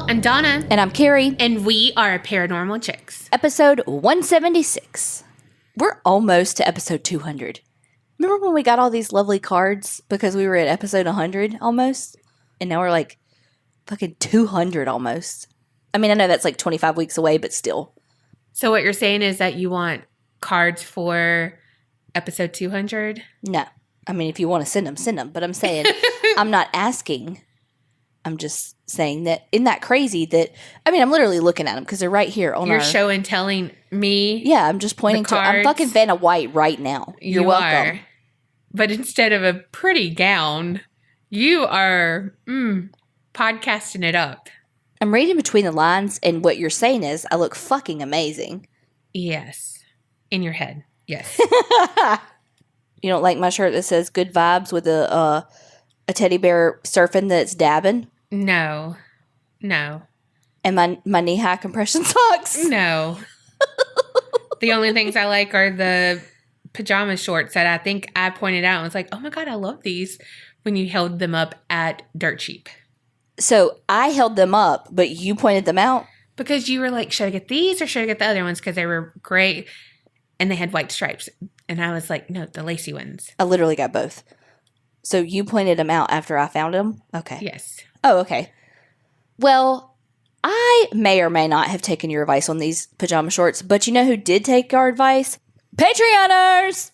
I'm Donna. And I'm Carrie. And we are Paranormal Chicks. Episode 176. We're almost to episode 200. Remember when we got all these lovely cards because we were at episode 100 almost? And now we're like fucking 200 almost. I mean, I know that's like 25 weeks away, but still. So what you're saying is that you want cards for episode 200? No. I mean, if you want to send them, send them. But I'm saying, I'm not asking. I'm just saying that, isn't that crazy that, I mean, I'm literally looking at them because they're right here on You're show and telling me. Yeah, I'm just pointing to, I'm fucking Vanna White right now. You're welcome. Are. But instead of a pretty gown, you are podcasting it up. I'm reading between the lines, and what you're saying is I look fucking amazing. Yes. In your head. Yes. You don't like my shirt that says good vibes with a teddy bear surfing that's dabbing? No. And my knee-high compression socks? No. The only things I like are the pajama shorts that I think I pointed out. I was like, oh my God, I love these when you held them up at Dirt Cheap. So I held them up, but you pointed them out? Because you were like, should I get these or should I get the other ones? Because they were great and they had white stripes. And I was like, no, the lacy ones. I literally got both. So you pointed them out after I found them? Okay. Yes. Oh, okay. Well, I may or may not have taken your advice on these pajama shorts, but you know who did take our advice? Patreoners!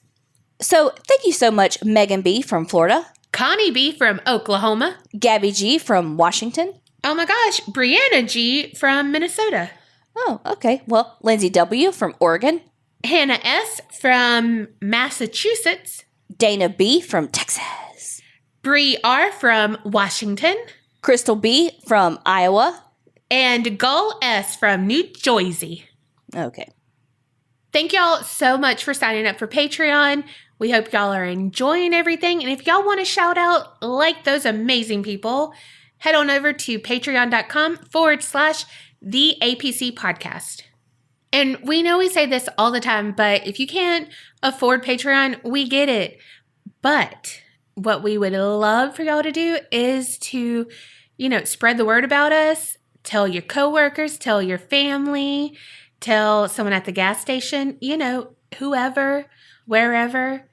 So thank you so much, Megan B. from Florida. Connie B. from Oklahoma. Gabby G. from Washington. Oh my gosh, Brianna G. from Minnesota. Oh, okay. Well, Lindsay W. from Oregon. Hannah S. from Massachusetts. Dana B. from Texas. Bree R. from Washington. Crystal B. from Iowa. And Gull S. from New Jersey. Okay. Thank y'all so much for signing up for Patreon. We hope y'all are enjoying everything. And if y'all want to shout out like those amazing people, head on over to patreon.com/the APC podcast. And we know we say this all the time, but if you can't afford Patreon, we get it. But what we would love for y'all to do is to, spread the word about us. Tell your coworkers, tell your family, tell someone at the gas station, whoever, wherever.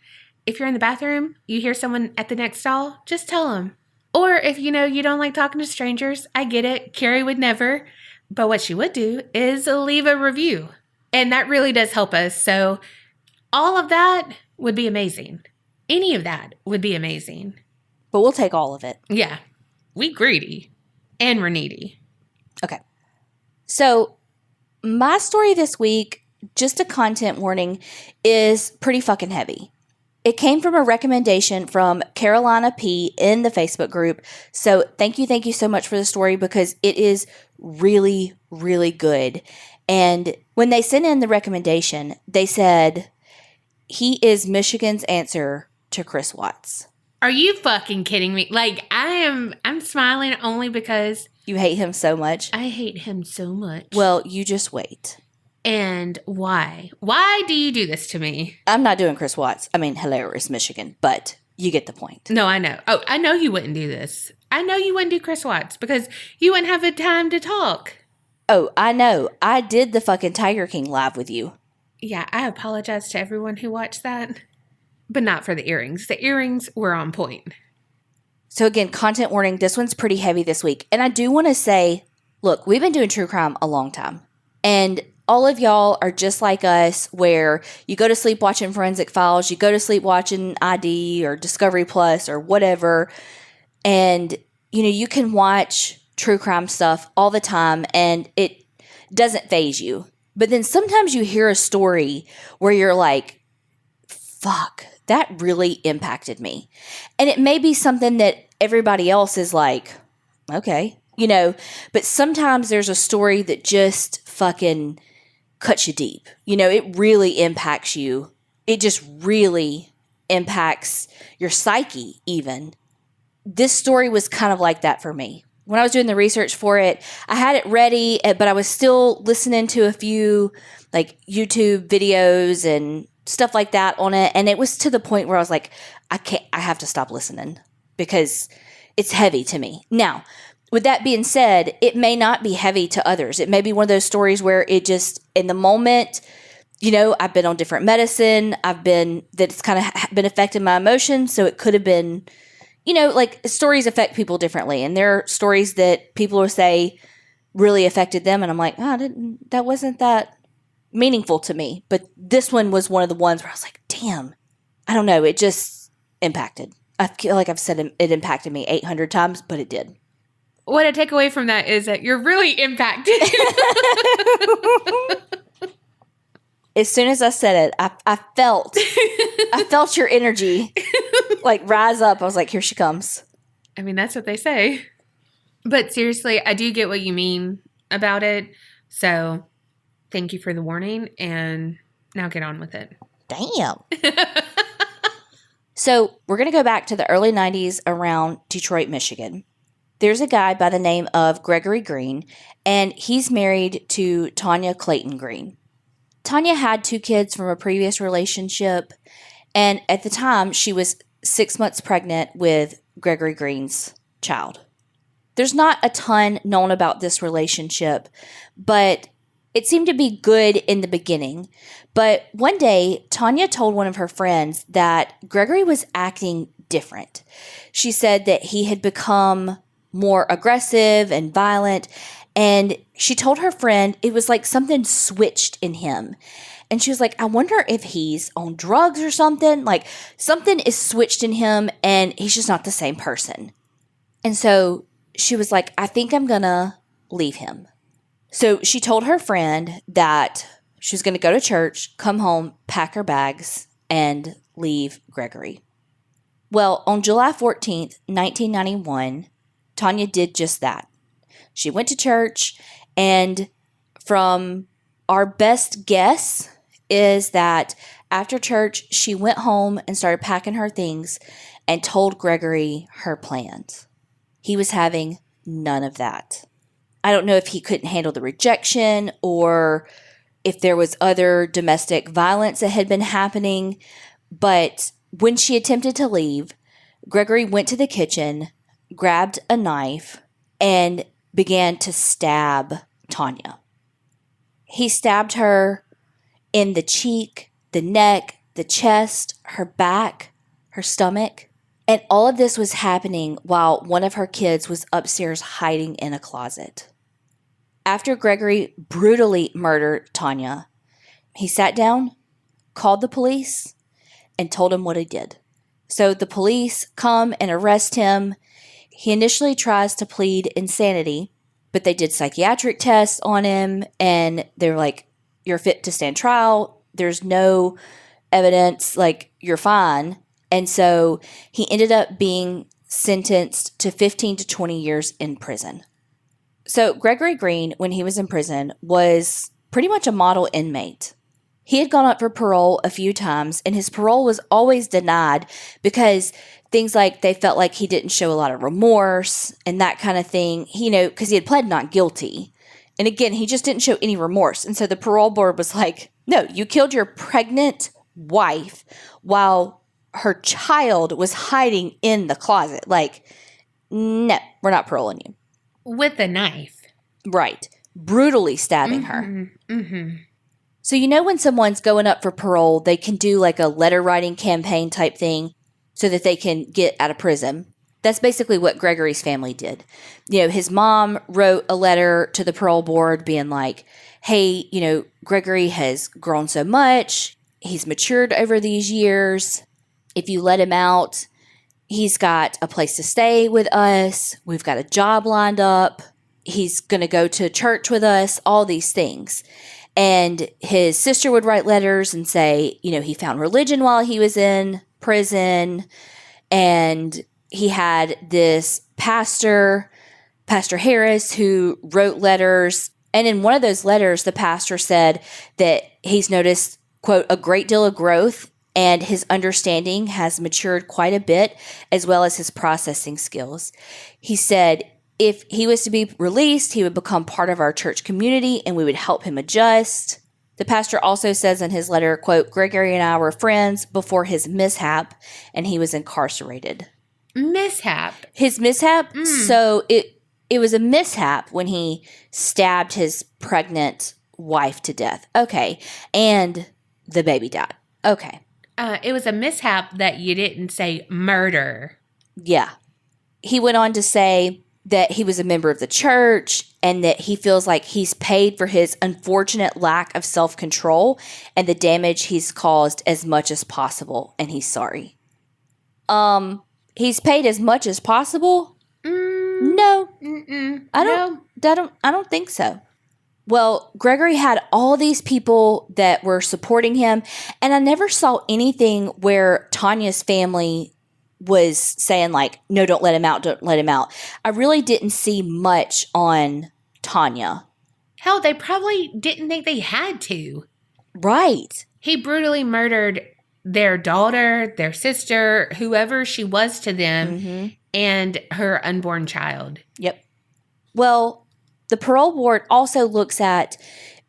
If you're in the bathroom, you hear someone at the next stall, just tell them. Or if you don't like talking to strangers, I get it. Carrie would never. But what she would do is leave a review. And that really does help us. So all of that would be amazing. Any of that would be amazing. But we'll take all of it. Yeah. We greedy. And we're needy. Okay. So my story this week, just a content warning, is pretty fucking heavy. It came from a recommendation from Carolina P. in the Facebook group. So thank you so much for the story because it is really, really good. And when they sent in the recommendation, they said, he is Michigan's answer to Chris Watts. Are you fucking kidding me? Like, I'm smiling only because... You hate him so much? I hate him so much. Well, you just wait. And why? Why do you do this to me? I'm not doing Chris Watts. I mean, hilarious Michigan, but you get the point. No, I know. Oh, I know you wouldn't do this. I know you wouldn't do Chris Watts because you wouldn't have the time to talk. Oh, I know. I did the fucking Tiger King live with you. Yeah, I apologize to everyone who watched that, but not for the earrings. The earrings were on point. So again, content warning, this one's pretty heavy this week. And I do want to say, look, we've been doing true crime a long time. And all of y'all are just like us where you go to sleep watching Forensic Files, you go to sleep watching ID or Discovery Plus or whatever. And, you can watch true crime stuff all the time and it doesn't faze you. But then sometimes you hear a story where you're like, fuck, that really impacted me. And it may be something that everybody else is like, okay, but sometimes there's a story that just fucking cuts you deep. It really impacts you. It just really impacts your psyche even. This story was kind of like that for me. When I was doing the research for it, I had it ready, but I was still listening to a few like YouTube videos and stuff like that on it. And it was to the point where I was like, I have to stop listening because it's heavy to me. Now, With that being said, it may not be heavy to others. It may be one of those stories where it just, in the moment, I've been on different medicine. It's kind of been affecting my emotions. So it could have been, like stories affect people differently. And there are stories that people will say really affected them. And I'm like, that wasn't that meaningful to me. But this one was one of the ones where I was like, damn, I don't know. It just impacted. I feel like I've said it impacted me 800 times, but it did. What I take away from that is that you're really impacted. As soon as I said it, I felt your energy like rise up. I was like, here she comes. I mean, that's what they say. But seriously, I do get what you mean about it. So thank you for the warning, and now get on with it. Damn. So we're going to go back to the early 90s around Detroit, Michigan. There's a guy by the name of Gregory Green, and he's married to Tonya Clayton Green. Tonya had 2 kids from a previous relationship, and at the time, she was 6 months pregnant with Gregory Green's child. There's not a ton known about this relationship, but it seemed to be good in the beginning. But one day, Tonya told one of her friends that Gregory was acting different. She said that he had become more aggressive and violent, and she told her friend it was like something switched in him. And she was like, I wonder if he's on drugs or something. Like something is switched in him and he's just not the same person. And so she was like, I think I'm going to leave him. So she told her friend that she was going to go to church, come home, pack her bags, and leave Gregory. Well, on July 14th, 1991, Tonya did just that. She went to church, and from our best guess is that after church, she went home and started packing her things and told Gregory her plans. He was having none of that. I don't know if he couldn't handle the rejection or if there was other domestic violence that had been happening, but when she attempted to leave, Gregory went to the kitchen, grabbed a knife, and began to stab Tonya. He stabbed her in the cheek, the neck, the chest, her back, her stomach. And all of this was happening while one of her kids was upstairs hiding in a closet. After Gregory brutally murdered Tonya, he sat down, called the police, and told them what he did. So the police come and arrest him. He initially tries to plead insanity, but they did psychiatric tests on him, and they were like, you're fit to stand trial. There's no evidence, like, you're fine. And so he ended up being sentenced to 15 to 20 years in prison. So Gregory Green, when he was in prison, was pretty much a model inmate. He had gone up for parole a few times, and his parole was always denied because things like they felt like he didn't show a lot of remorse and that kind of thing, because he had pled not guilty. And again, he just didn't show any remorse. And so the parole board was like, no, you killed your pregnant wife while her child was hiding in the closet. Like, no, we're not paroling you. With a knife. Right. Brutally stabbing her. Mm-hmm. So when someone's going up for parole, they can do like a letter writing campaign type thing so that they can get out of prison. That's basically what Gregory's family did. His mom wrote a letter to the parole board being like, hey, Gregory has grown so much. He's matured over these years. If you let him out, he's got a place to stay with us. We've got a job lined up. He's going to go to church with us, all these things. And his sister would write letters and say, he found religion while he was in prison. And he had this pastor Harris, who wrote letters. And in one of those letters, the pastor said that he's noticed, quote, a great deal of growth, and his understanding has matured quite a bit, as well as his processing skills. He said if he was to be released, he would become part of our church community and we would help him adjust. The pastor also says in his letter, quote, Gregory and I were friends before his mishap, and he was incarcerated. Mishap? His mishap? So it it was a mishap when he stabbed his pregnant wife to death. Okay. And the baby died. Okay. It was a mishap that you didn't say murder. Yeah. He went on to say that he was a member of the church and that he feels like he's paid for his unfortunate lack of self-control and the damage he's caused as much as possible, and he's sorry. He's paid as much as possible? No. I don't think so. Well, Gregory had all these people that were supporting him, and I never saw anything where Tonya's family was saying like, no, don't let him out, don't let him out. I really didn't see much on Tonya. Hell, they probably didn't think they had to. Right. He brutally murdered their daughter, their sister, whoever she was to them, and her unborn child. Yep. Well, the parole board also looks at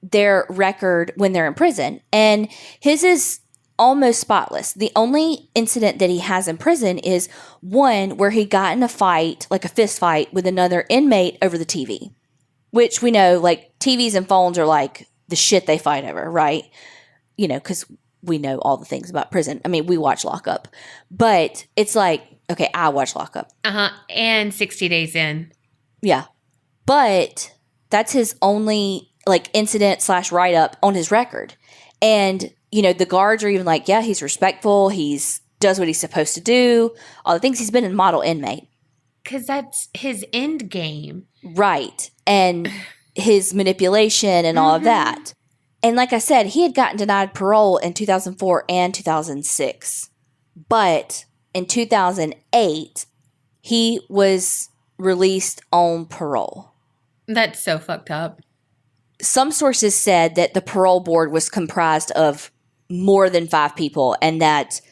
their record when they're in prison, and his is almost spotless. The only incident that he has in prison is one where he got in a fight, like a fist fight, with another inmate over the TV, which we know, like, TVs and phones are like the shit they fight over, right? You know, because we know all the things about prison. I mean, we watch Lockup, but it's like, okay, I watch Lockup. And 60 Days In. Yeah. But that's his only, like, incident / write-up on his record. And, you know, the guards are even like, yeah, he's respectful. He's does what he's supposed to do. All the things. He's been a model inmate. Because that's his end game. Right. And his manipulation and all of that. And like I said, he had gotten denied parole in 2004 and 2006. But in 2008, he was released on parole. That's so fucked up. Some sources said that the parole board was comprised of more than 5 people, and that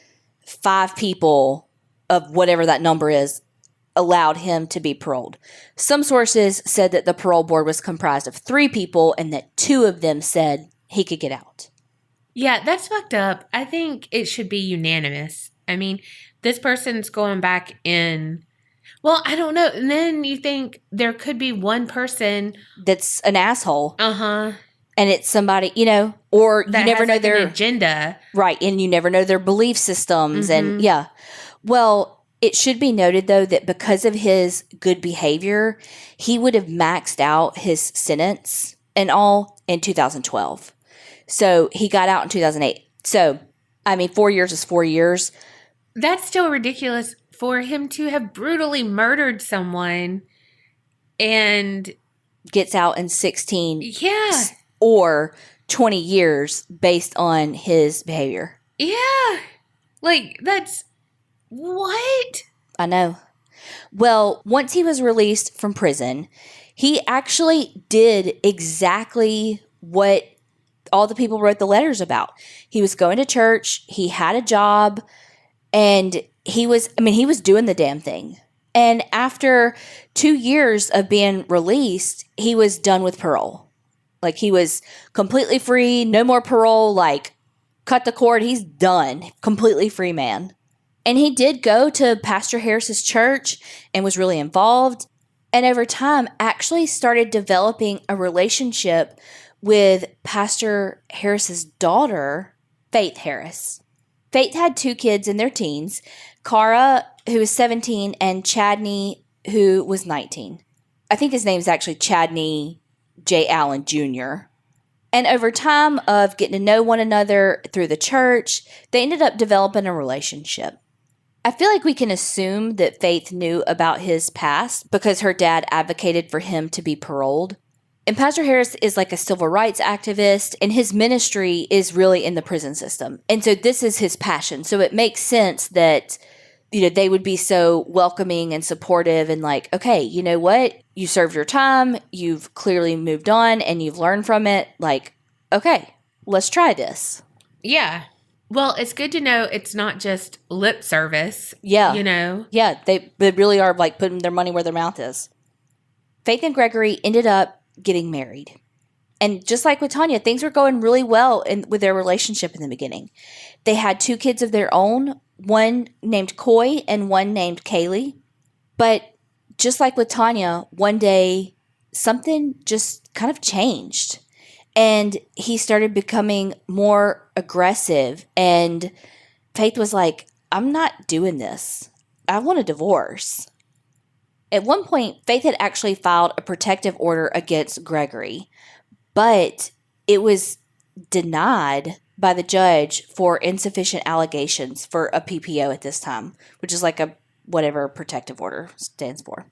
5 people of whatever that number is allowed him to be paroled. Some sources said that the parole board was comprised of 3 people and that 2 of them said he could get out. Yeah, that's fucked up. I think it should be unanimous. I mean, this person's going back in. Well, I don't know. And then you think there could be one person that's an asshole. And it's somebody, you know, or that you never has know like their an agenda. Right. And you never know their belief systems. And yeah. Well, it should be noted, though, that because of his good behavior, he would have maxed out his sentence and all in 2012. So he got out in 2008. So, I mean, 4 years is 4 years. That's still ridiculous for him to have brutally murdered someone and gets out in 16. Yeah. Or 20 years based on his behavior. Yeah. Like, that's what? I know. Well, once he was released from prison, he actually did exactly what all the people wrote the letters about. He was going to church, he had a job, and he was doing the damn thing. And after 2 years of being released, he was done with parole. Like, he was completely free, no more parole, like, cut the cord, he's done. Completely free man. And he did go to Pastor Harris's church and was really involved. And over time, actually started developing a relationship with Pastor Harris's daughter, Faith Harris. Faith had 2 kids in their teens, Cara, who was 17, and Chadney, who was 19. I think his name is actually Chadney J. Allen Jr. And over time of getting to know one another through the church, they ended up developing a relationship. I feel like we can assume that Faith knew about his past because her dad advocated for him to be paroled. And Pastor Harris is like a civil rights activist, and his ministry is really in the prison system. And so this is his passion. So it makes sense that, you know, they would be so welcoming and supportive and like, okay, you know what? You served your time. You've clearly moved on and you've learned from it. Like, okay, let's try this. Yeah. Well, it's good to know it's not just lip service. Yeah. You know? Yeah, they really are like putting their money where their mouth is. Faith and Gregory ended up getting married. And just like with Tonya, things were going really well with their relationship in the beginning. They had 2 kids of their own, one named Coy and one named Kaylee. But just like with Tonya, one day something just kind of changed. And he started becoming more aggressive. And Faith was like, I'm not doing this. I want a divorce. At one point, Faith had actually filed a protective order against Gregory, but it was denied by the judge for insufficient allegations for a PPO at this time, which is like a whatever protective order stands for.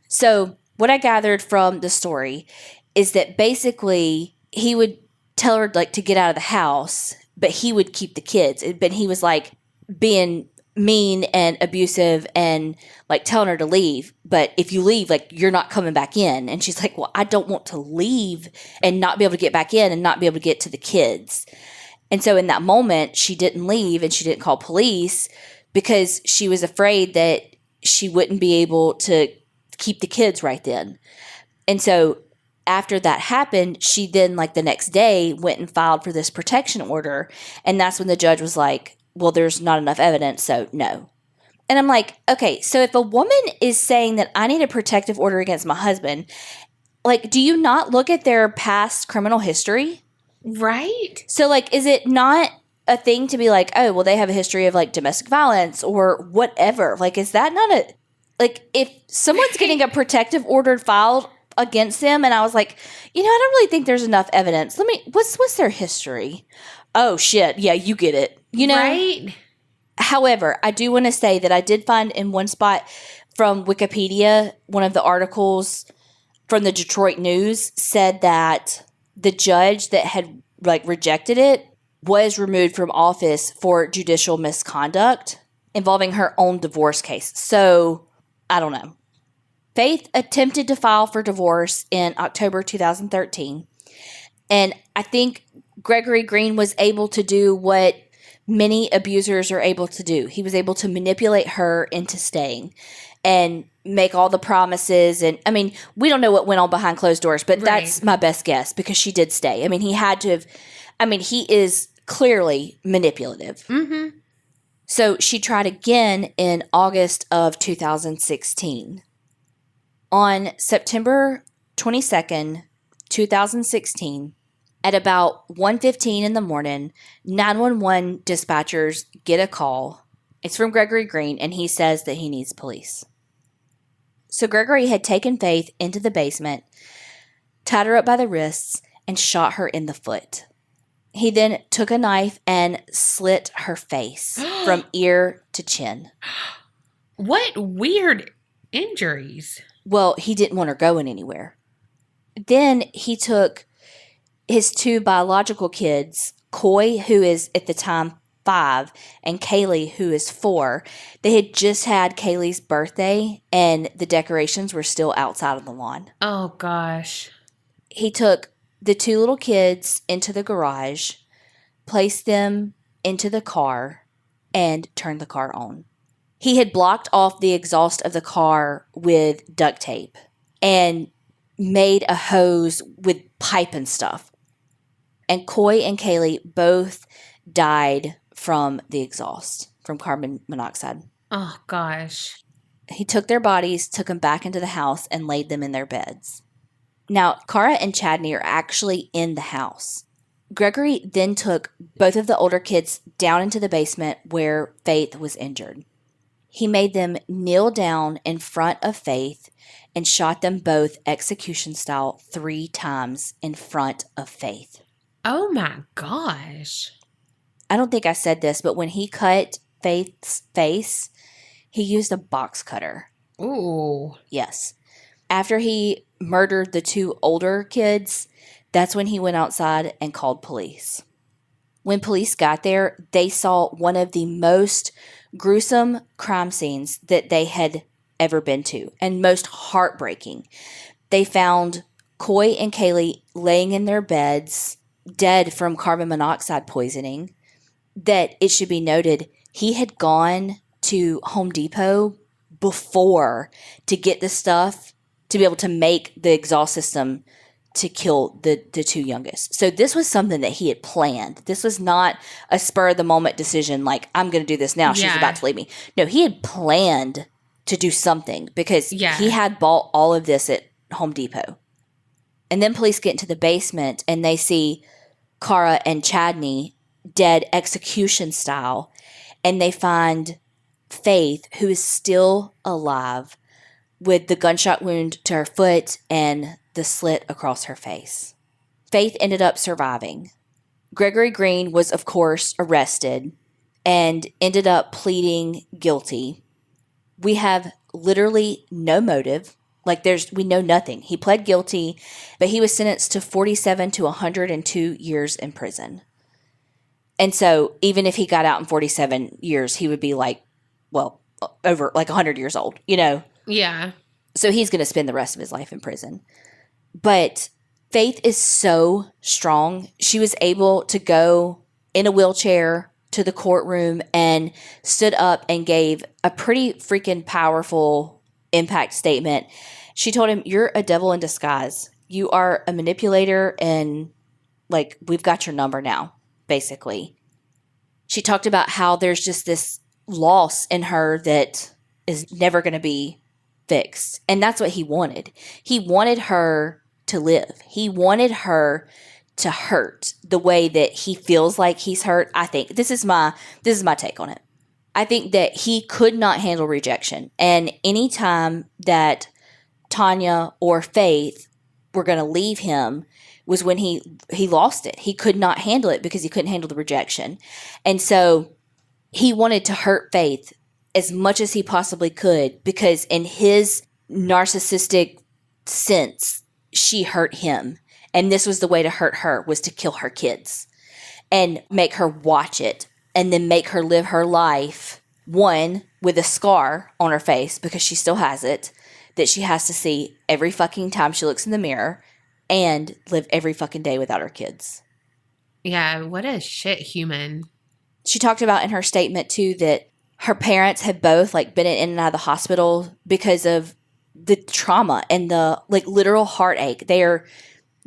So what I gathered from the story is that basically he would tell her like to get out of the house, but he would keep the kids. But he was like being mean and abusive and like telling her to leave. But if you leave, like you're not coming back in. And she's like, well, I don't want to leave and not be able to get back in and not be able to get to the kids. And so in that moment, she didn't leave and she didn't call police because she was afraid that she wouldn't be able to keep the kids right then. And so after that happened, she then like the next day went and filed for this protection order. And that's when the judge was like, well, there's not enough evidence, so no. And I'm like, okay, so if a woman is saying that I need a protective order against my husband, like, do you not look at their past criminal history? Right. So, like, is it not a thing to be like, oh, well, they have a history of, like, domestic violence or whatever? Like, is that not a, like, if someone's getting a protective order filed against them and I was like, you know, I don't really think there's enough evidence. What's their history? Oh, shit. Yeah, you get it. You know? Right. However, I do want to say that I did find in one spot from Wikipedia, one of the articles from the Detroit News said that the judge that had like rejected it was removed from office for judicial misconduct involving her own divorce case. So, I don't know. Faith attempted to file for divorce in October 2013. And I think Gregory Green was able to do what many abusers are able to do. He was able to manipulate her into staying and make all the promises. And I mean, we don't know what went on behind closed doors, but that's my best guess because she did stay. I mean, he had to have, I mean, he is clearly manipulative. Mm-hmm. So she tried again in August of 2016. On September 22nd, 2016, at about 1:15 in the morning, 911 dispatchers get a call. It's from Gregory Green, and he says that he needs police. So Gregory had taken Faith into the basement, tied her up by the wrists, and shot her in the foot. He then took a knife and slit her face from ear to chin. What weird injuries. Well, he didn't want her going anywhere. Then he took his two biological kids, Coy, who is at the time 5, and Kaylee, who is 4. They had just had Kaylee's birthday, and the decorations were still outside of the lawn. Oh, gosh. He took the 2 little kids into the garage, placed them into the car, and turned the car on. He had blocked off the exhaust of the car with duct tape and made a hose with pipe and stuff. And Coy and Kaylee both died from the exhaust, from carbon monoxide. Oh, gosh. He took their bodies, took them back into the house, and laid them in their beds. Now, Cara and Chadney are actually in the house. Gregory then took both of the older kids down into the basement where Faith was injured. He made them kneel down in front of Faith and shot them both execution style 3 times in front of Faith. Oh, my gosh. I don't think I said this, but when he cut Faith's face, he used a box cutter. Ooh. Yes. After he murdered the 2 older kids, that's when he went outside and called police. When police got there, they saw one of the most gruesome crime scenes that they had ever been to, and most heartbreaking. They found Coy and Kaylee laying in their beds, dead from carbon monoxide poisoning. That it should be noted, he had gone to Home Depot before to get the stuff to be able to make the exhaust system to kill the 2 youngest. So this was something that he had planned. This was not a spur of the moment decision like, I'm going to do this now. She's about to leave me. No, he had planned to do something because Yeah. he had bought all of this at Home Depot. And then police get into the basement and they see Kara and Chadney dead execution style. And they find Faith, who is still alive, with the gunshot wound to her foot and the slit across her face. Faith ended up surviving. Gregory Green was, of course, arrested and ended up pleading guilty. We have literally no motive. We know nothing. He pled guilty, but he was sentenced to 47 to 102 years in prison. And so even if he got out in 47 years, he would be over 100 years old, Yeah. So he's going to spend the rest of his life in prison. But Faith is so strong. She was able to go in a wheelchair to the courtroom and stood up and gave a pretty freaking powerful impact statement. She told him, "You're a devil in disguise. You are a manipulator and we've got your number now," basically. She talked about how there's just this loss in her that is never going to be fixed. And that's what he wanted. He wanted her to live. He wanted her to hurt the way that he feels like he's hurt. I think this is my take on it. I think that he could not handle rejection. And anytime that Tonya or Faith were going to leave him was when he lost it. He could not handle it because he couldn't handle the rejection. And so he wanted to hurt Faith as much as he possibly could because in his narcissistic sense, she hurt him. And this was the way to hurt her, was to kill her kids and make her watch it and then make her live her life, one, with a scar on her face because she still has it, that she has to see every fucking time she looks in the mirror, and live every fucking day without her kids. Yeah, what a shit human. She talked about in her statement, too, that her parents had both been in and out of the hospital because of the trauma and the literal heartache. They are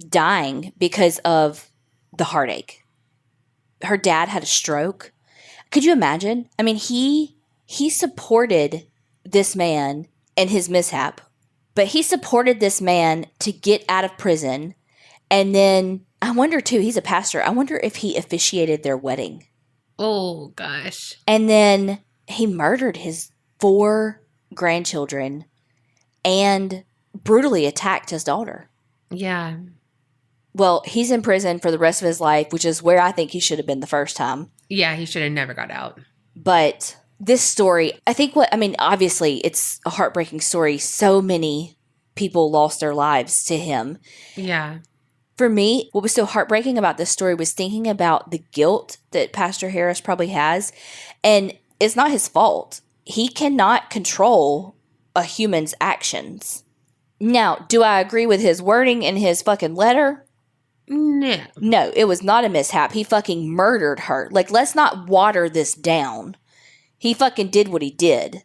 dying because of the heartache. Her dad had a stroke. Could you imagine? I mean, he supported this man and his mishap, but he supported this man to get out of prison. And then I wonder too, he's a pastor. I wonder if he officiated their wedding. Oh gosh. And then he murdered his 4 grandchildren and brutally attacked his daughter. Yeah. Well, he's in prison for the rest of his life, which is where I think he should have been the first time. Yeah, he should have never got out. But this story, obviously it's a heartbreaking story. So many people lost their lives to him. Yeah. For me, what was so heartbreaking about this story was thinking about the guilt that Pastor Harris probably has. And it's not his fault. He cannot control a human's actions. Now, do I agree with his wording in his fucking letter? No. No, it was not a mishap. He fucking murdered her. Let's not water this down. He fucking did what he did.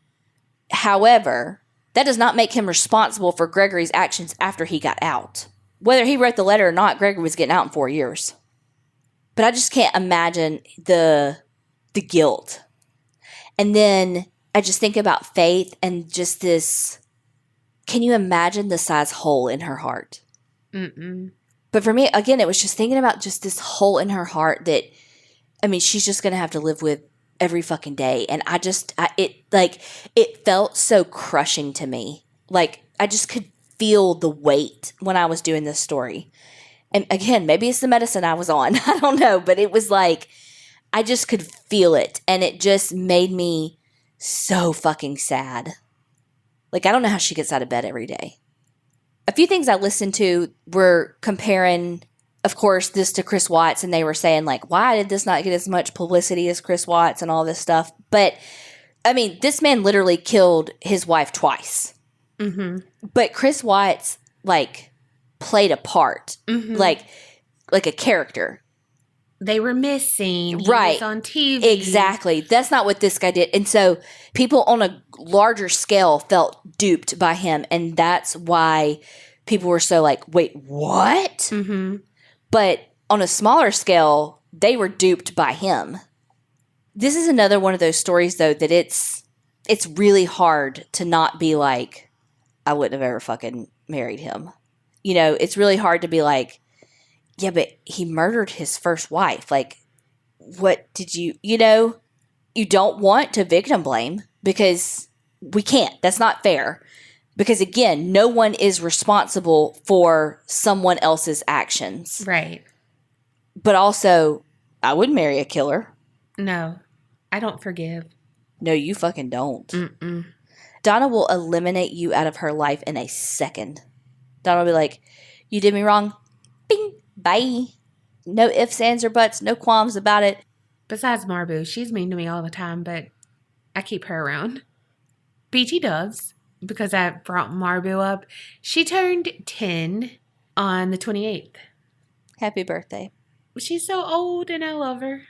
However, that does not make him responsible for Gregory's actions after he got out. Whether he wrote the letter or not, Gregory was getting out in 4 years. But I just can't imagine the guilt. And then I just think about Faith and just this. Can you imagine the size hole in her heart? Mm-mm. But for me, again, it was just thinking about just this hole in her heart that, she's just going to have to live with every fucking day. And it felt so crushing to me. I just could feel the weight when I was doing this story. And again, maybe it's the medicine I was on. I don't know. But it was I just could feel it. And it just made me so fucking sad. I don't know how she gets out of bed every day. A few things I listened to were comparing, of course, this to Chris Watts. And they were saying, why did this not get as much publicity as Chris Watts and all this stuff? But, this man literally killed his wife twice. Mm-hmm. But Chris Watts, played a part. Mm-hmm. Like a character. They were missing. He Right. was on TV. Exactly. That's not what this guy did. And so people on a larger scale felt duped by him. And that's why people were so wait, what? Mm-hmm. But on a smaller scale, they were duped by him. This is another one of those stories, though, that it's it's really hard to not be like, I wouldn't have ever fucking married him. You know, it's really hard to be like, yeah, but he murdered his first wife. Like, what did you know? You don't want to victim blame because we can't. That's not fair. Because again, no one is responsible for someone else's actions. Right. But also, I wouldn't marry a killer. No, I don't forgive. No, you fucking don't. Mm-mm. Donna will eliminate you out of her life in a second. Donna will be like, you did me wrong. Bing. Bye. No ifs, ands, or buts. No qualms about it. Besides Marbu, she's mean to me all the time, but I keep her around. BT does, because I brought Marbu up. She turned 10 on the 28th. Happy birthday. She's so old and I love her.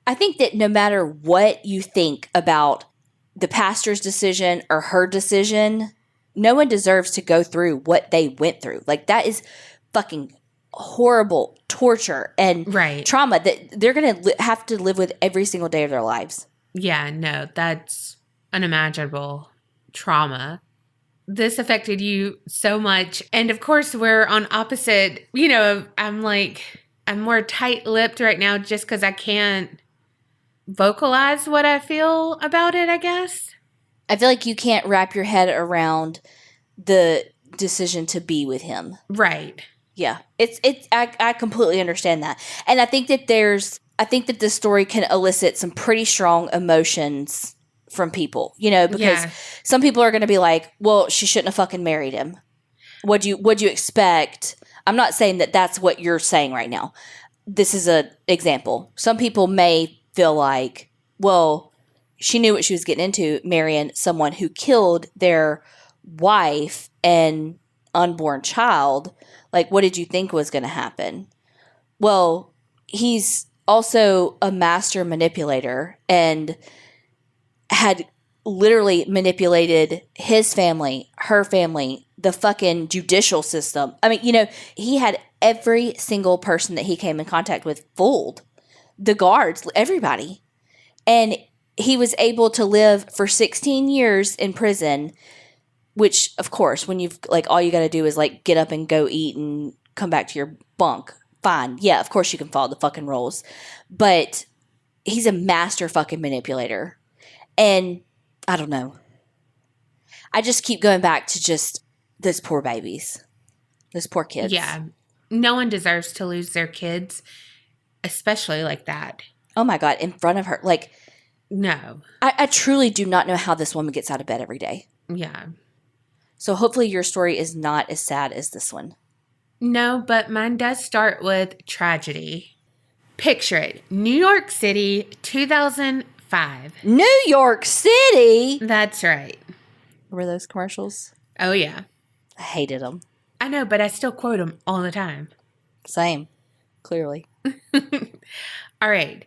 I think that no matter what you think about the pastor's decision or her decision, no one deserves to go through what they went through. Like, that is fucking horrible torture and trauma that they're going to have to live with every single day of their lives. Yeah, no, that's unimaginable trauma. This affected you so much. And of course, we're on opposite, I'm more tight-lipped right now just because I can't vocalize what I feel about it, I guess. I feel like you can't wrap your head around the decision to be with him. Right. Yeah. I completely understand that. And I think that this story can elicit some pretty strong emotions from people, because some people are going to be like, well, she shouldn't have fucking married him. What'd you expect? I'm not saying that that's what you're saying right now. This is an example. Some people may feel like, well, she knew what she was getting into, marrying someone who killed their wife and unborn child. Like, what did you think was going to happen? Well, he's also a master manipulator and had literally manipulated his family, her family, the fucking judicial system. I mean, he had every single person that he came in contact with fooled. The guards, everybody. And he was able to live for 16 years in prison, which, of course, when you've, all you got to do is, get up and go eat and come back to your bunk. Fine. Yeah, of course you can follow the fucking rules. But he's a master fucking manipulator. And I don't know. I just keep going back to just those poor babies. Those poor kids. Yeah. No one deserves to lose their kids, especially like that. Oh my God. In front of her. No. I truly do not know how this woman gets out of bed every day. Yeah. So hopefully your story is not as sad as this one. No, but mine does start with tragedy. Picture it. New York City, 2005. New York City? That's right. Were those commercials? Oh, yeah. I hated them. I know, but I still quote them all the time. Same. Clearly. All right.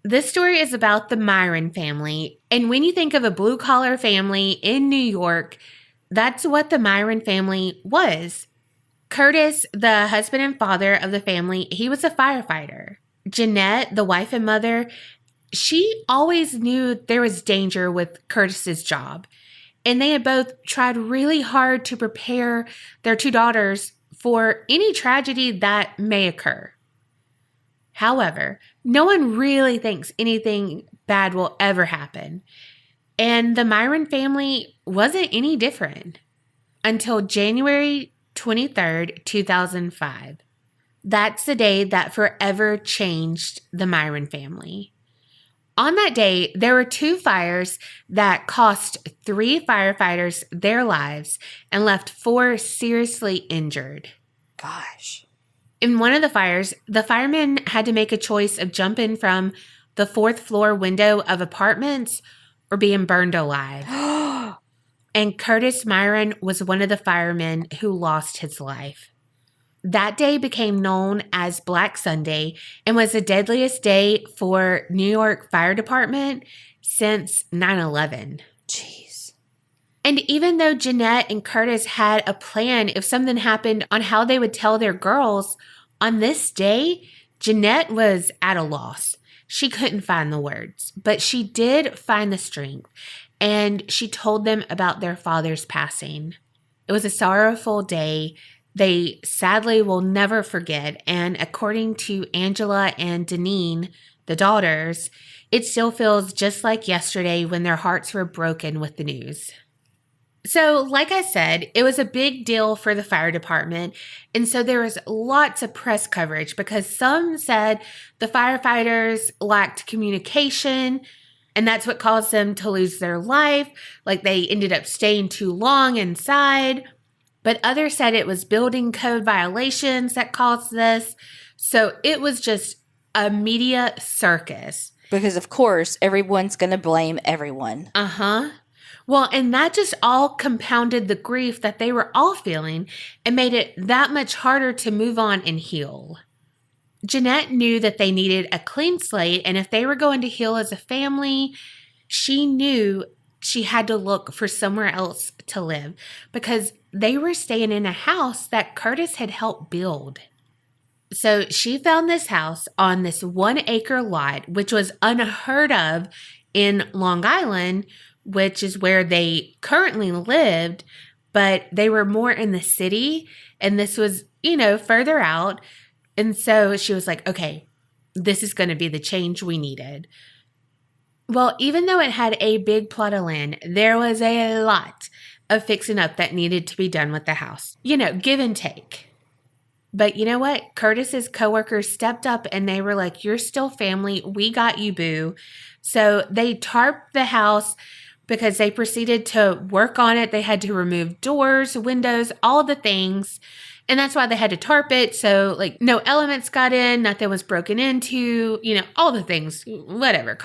This story is about the Meyean family. And when you think of a blue-collar family in New York, that's what the Meyean family was. Curtis, the husband and father of the family, he was a firefighter. Jeanette, the wife and mother, she always knew there was danger with Curtis's job. And they had both tried really hard to prepare their two daughters for any tragedy that may occur. However, no one really thinks anything bad will ever happen. And the Meyean family wasn't any different until January 23rd, 2005. That's the day that forever changed the Meyean family. On that day, there were two fires that cost 3 firefighters their lives and left 4 seriously injured. Gosh. In one of the fires, the firemen had to make a choice of jumping from the 4th floor window of apartments or being burned alive. And Curtis Meyean was one of the firemen who lost his life. That day became known as Black Sunday and was the deadliest day for New York Fire Department since 9/11. Jeez. And even though Jeanette and Curtis had a plan if something happened on how they would tell their girls, on this day, Jeanette was at a loss. She couldn't find the words, but she did find the strength. and she told them about their father's passing. It was a sorrowful day they sadly will never forget, and according to Angela and Deneen, the daughters, it still feels just like yesterday when their hearts were broken with the news. So, like I said, it was a big deal for the fire department, and so there was lots of press coverage because some said the firefighters lacked communication, and that's what caused them to lose their life, like they ended up staying too long inside. But others said it was building code violations that caused this. So it was just a media circus. Because, of course, everyone's going to blame everyone. Uh-huh. Well, and that just all compounded the grief that they were all feeling and made it that much harder to move on and heal. Jeanette knew that they needed a clean slate, and if they were going to heal as a family, she knew she had to look for somewhere else to live because they were staying in a house that Curtis had helped build. So she found this house on this 1-acre lot, which was unheard of in Long Island, which is where they currently lived, but they were more in the city, and this was, further out. And so she was like, okay, this is going to be the change we needed. Well, even though it had a big plot of land, there was a lot of fixing up that needed to be done with the house. Give and take. But you know what? Curtis's coworkers stepped up and they were like, you're still family. We got you, boo. So they tarped the house because they proceeded to work on it. They had to remove doors, windows, all the things. And that's why they had to tarp it. So no elements got in, nothing was broken into, all the things, whatever,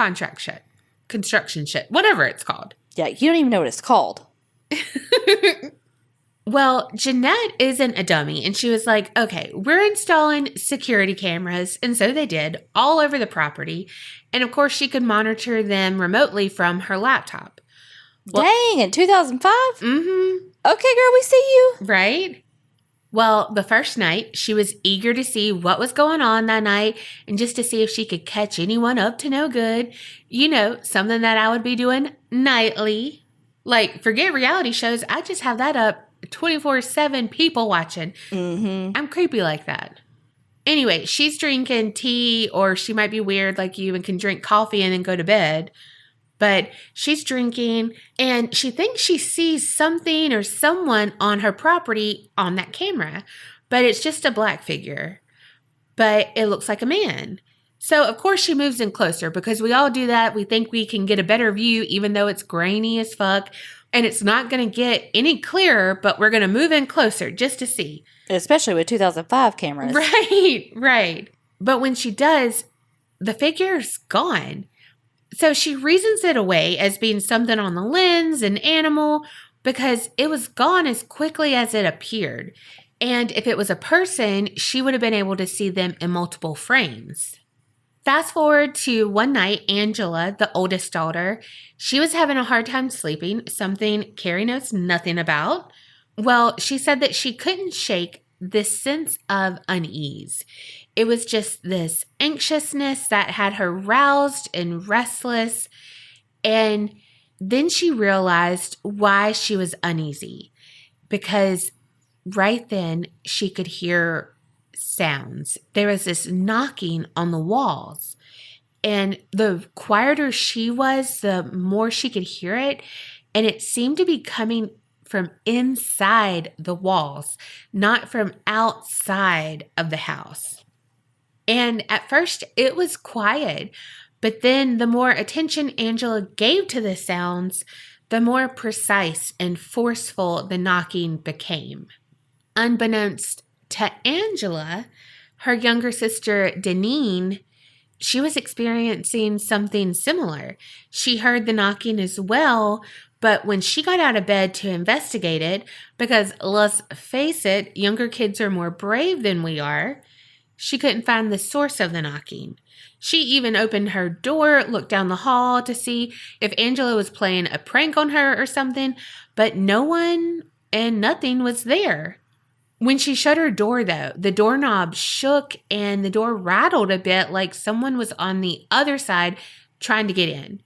construction shit, whatever it's called. Yeah, you don't even know what it's called. Well, Jeanette isn't a dummy, and she was like, okay, we're installing security cameras, and so they did, all over the property, and of course she could monitor them remotely from her laptop. Well, dang, in 2005? Mm-hmm. Okay, girl, we see you. Right? Well, the first night, she was eager to see what was going on that night and just to see if she could catch anyone up to no good. Something that I would be doing nightly. Forget reality shows. I just have that up 24/7, people watching. Mm-hmm. I'm creepy like that. Anyway, she's drinking tea, or she might be weird like you and can drink coffee and then go to bed. But she's drinking and she thinks she sees something or someone on her property on that camera, but it's just a black figure. But it looks like a man. So, of course, she moves in closer because we all do that. We think we can get a better view even though it's grainy as fuck. And it's not going to get any clearer, but we're going to move in closer just to see. Especially with 2005 cameras. Right. But when she does, the figure's gone. So she reasons it away as being something on the lens, an animal, because it was gone as quickly as it appeared. And if it was a person, she would have been able to see them in multiple frames. Fast forward to one night, Angela, the oldest daughter, she was having a hard time sleeping, something Carrie knows nothing about. Well, she said that she couldn't shake this sense of unease. It was just this anxiousness that had her roused and restless. And then she realized why she was uneasy. Because right then she could hear sounds. There was this knocking on the walls. And the quieter she was, the more she could hear it. And it seemed to be coming from inside the walls, not from outside of the house. And at first it was quiet, but then the more attention Angela gave to the sounds, the more precise and forceful the knocking became. Unbeknownst to Angela, her younger sister Deneen, she was experiencing something similar. She heard the knocking as well, but when she got out of bed to investigate it, because let's face it, younger kids are more brave than we are, she couldn't find the source of the knocking. She even opened her door, looked down the hall to see if Angela was playing a prank on her or something, but no one and nothing was there. When she shut her door, though, the doorknob shook and the door rattled a bit like someone was on the other side trying to get in.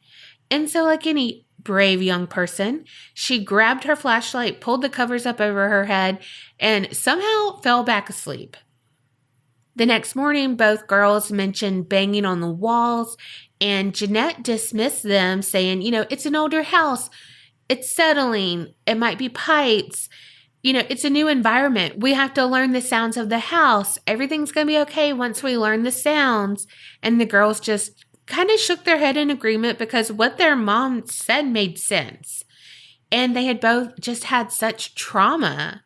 And so like any brave young person. She grabbed her flashlight, pulled the covers up over her head, and somehow fell back asleep. The next morning, both girls mentioned banging on the walls, and Jeanette dismissed them, saying, it's an older house. It's settling. It might be pipes. It's a new environment. We have to learn the sounds of the house. Everything's going to be okay once we learn the sounds. And the girls just kind of shook their head in agreement because what their mom said made sense. And they had both just had such trauma.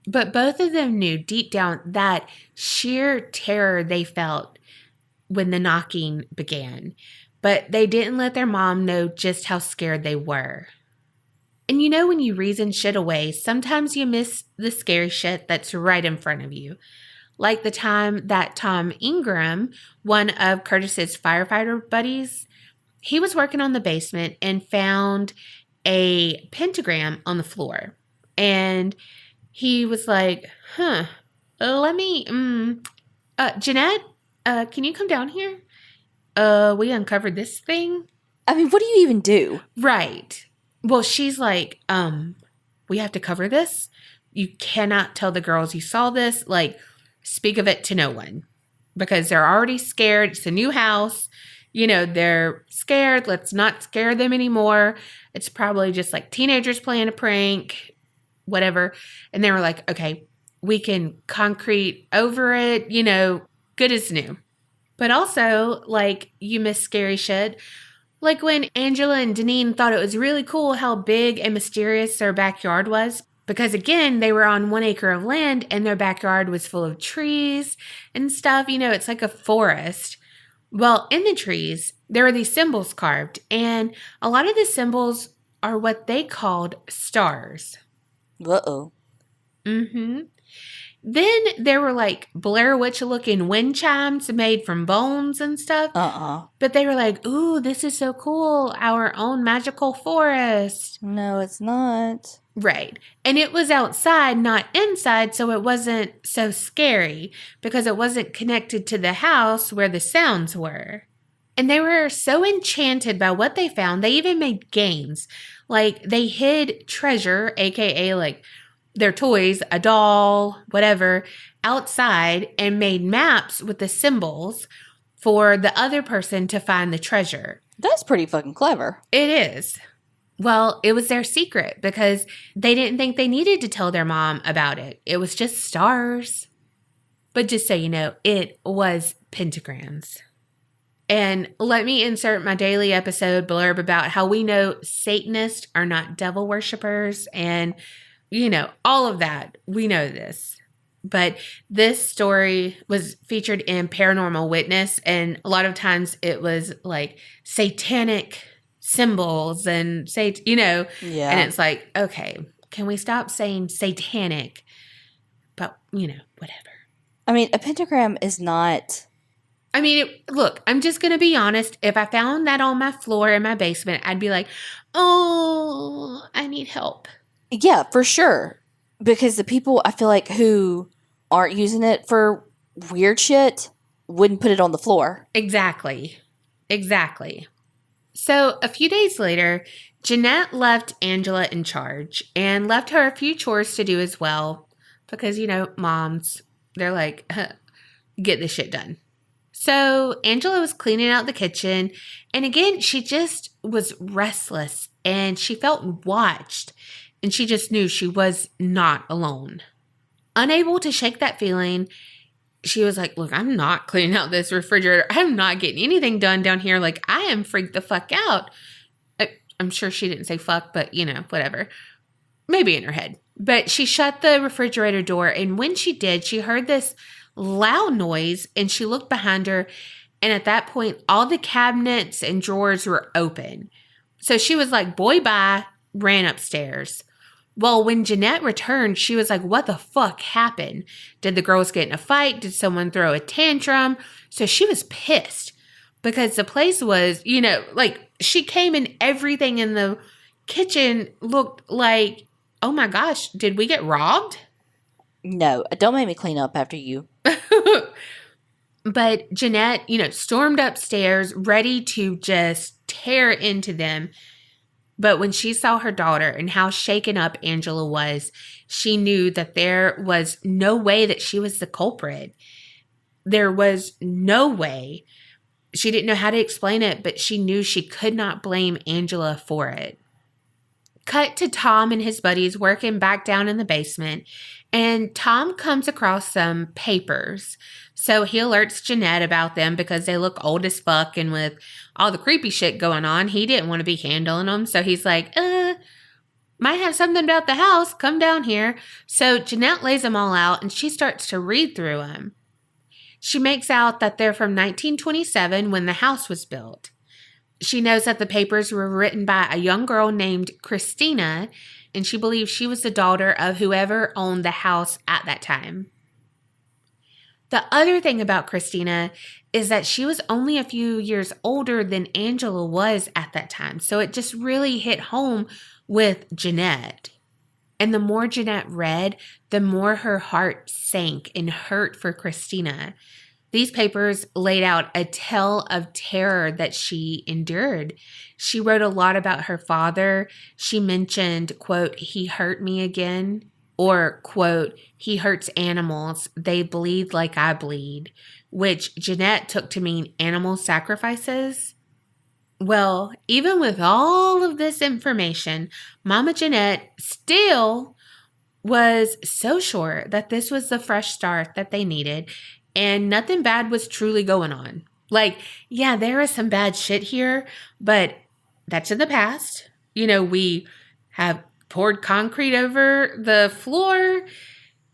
But both of them knew deep down that sheer terror they felt when the knocking began. But they didn't let their mom know just how scared they were. And when you reason shit away, sometimes you miss the scary shit that's right in front of you. Like the time that Tom Ingram, one of Curtis's firefighter buddies, he was working on the basement and found a pentagram on the floor. And he was like, let me, Jeanette, can you come down here? We uncovered this thing. I mean, what do you even do? Right. Well, she's like, we have to cover this. You cannot tell the girls you saw this. Like, speak of it to no one because they're already scared. It's a new house. They're scared. Let's not scare them anymore. It's probably just like teenagers playing a prank, whatever. And they were like, okay, we can concrete over it, good as new. But also, like, you miss scary shit. Like when Angela and Deneen thought it was really cool how big and mysterious their backyard was. Because again, they were on 1 acre of land and their backyard was full of trees and stuff. It's like a forest. Well, in the trees, there were these symbols carved. And a lot of the symbols are what they called stars. Uh-oh. Mm-hmm. Then there were like Blair Witch looking wind chimes made from bones and stuff. But they were like, ooh, this is so cool. Our own magical forest. No, it's not. Right. And it was outside, not inside, so it wasn't so scary because it wasn't connected to the house where the sounds were. And they were so enchanted by what they found, they even made games. Like they hid treasure, aka like their toys, a doll, whatever, outside and made maps with the symbols for the other person to find the treasure. That's pretty fucking clever. It is. Well, it was their secret because they didn't think they needed to tell their mom about it. It was just stars. But just so you know, it was pentagrams. And let me insert my daily episode blurb about how we know Satanists are not devil worshippers and all of that. We know this. But this story was featured in Paranormal Witness, and a lot of times it was like satanic symbols and Yeah. And it's like, okay, can we stop saying satanic? But, whatever. I mean, a pentagram is not... Look, I'm just going to be honest. If I found that on my floor in my basement, I'd be like, oh, I need help. Yeah, for sure. Because the people, I feel like, who aren't using it for weird shit wouldn't put it on the floor. Exactly. So a few days later, Jeanette left Angela in charge and left her a few chores to do as well. Because, moms, they're like, get this shit done. So Angela was cleaning out the kitchen. And again, she just was restless and she felt watched. And she just knew she was not alone. Unable to shake that feeling, she was like, look, I'm not cleaning out this refrigerator. I'm not getting anything done down here. Like, I am freaked the fuck out. I'm sure she didn't say fuck, but, whatever. Maybe in her head. But she shut the refrigerator door. And when she did, she heard this loud noise. And she looked behind her. And at that point, all the cabinets and drawers were open. So she was like, boy, bye, ran upstairs. Well, when Jeanette returned, she was like, what the fuck happened? Did the girls get in a fight? Did someone throw a tantrum? So she was pissed because the place was, like she came and everything in the kitchen looked like, oh my gosh, did we get robbed? No, don't make me clean up after you. But Jeanette, stormed upstairs ready to just tear into them. But when she saw her daughter and how shaken up Angela was, she knew that there was no way that she was the culprit. There was no way. She didn't know how to explain it, but she knew she could not blame Angela for it. Cut to Tom and his buddies working back down in the basement, and Tom comes across some papers. So he alerts Jeanette about them because they look old as fuck, and with all the creepy shit going on, he didn't want to be handling them. So he's like, might have something about the house. Come down here. So Jeanette lays them all out, and she starts to read through them. She makes out that they're from 1927 when the house was built. She knows that the papers were written by a young girl named Christina, and she believes she was the daughter of whoever owned the house at that time. The other thing about Christina is that she was only a few years older than Angela was at that time, so it just really hit home with Jeanette. And the more Jeanette read, the more her heart sank and hurt for Christina. These papers laid out a tale of terror that she endured. She wrote a lot about her father. She mentioned, quote, "He hurt me again," or, quote, "He hurts animals. They bleed like I bleed," which Jeanette took to mean animal sacrifices. Well, even with all of this information, Mama Jeanette still was so sure that this was the fresh start that they needed, and nothing bad was truly going on. Like, yeah, there is some bad shit here, but that's in the past. You know, we have poured concrete over the floor,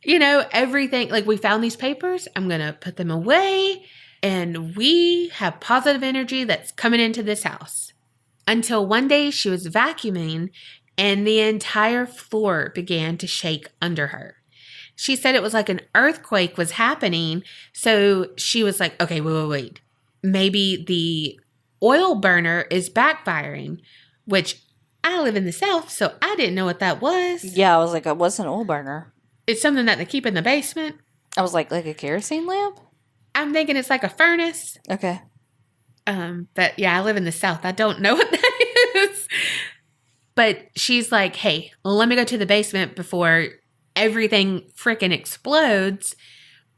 you know, everything. Like, we found these papers. I'm going to put them away. And we have positive energy that's coming into this house. Until one day she was vacuuming and the entire floor began to shake under her. She said it was like an earthquake was happening. So she was like, okay, wait. Maybe the oil burner is backfiring, which I live in the South, so I didn't know what that was. Yeah, I was like, what's an oil burner? It's something that they keep in the basement. I was like a kerosene lamp? I'm thinking it's like a furnace. Okay. But yeah, I live in the South. I don't know what that is. But she's like, hey, let me go to the basement before everything freaking explodes.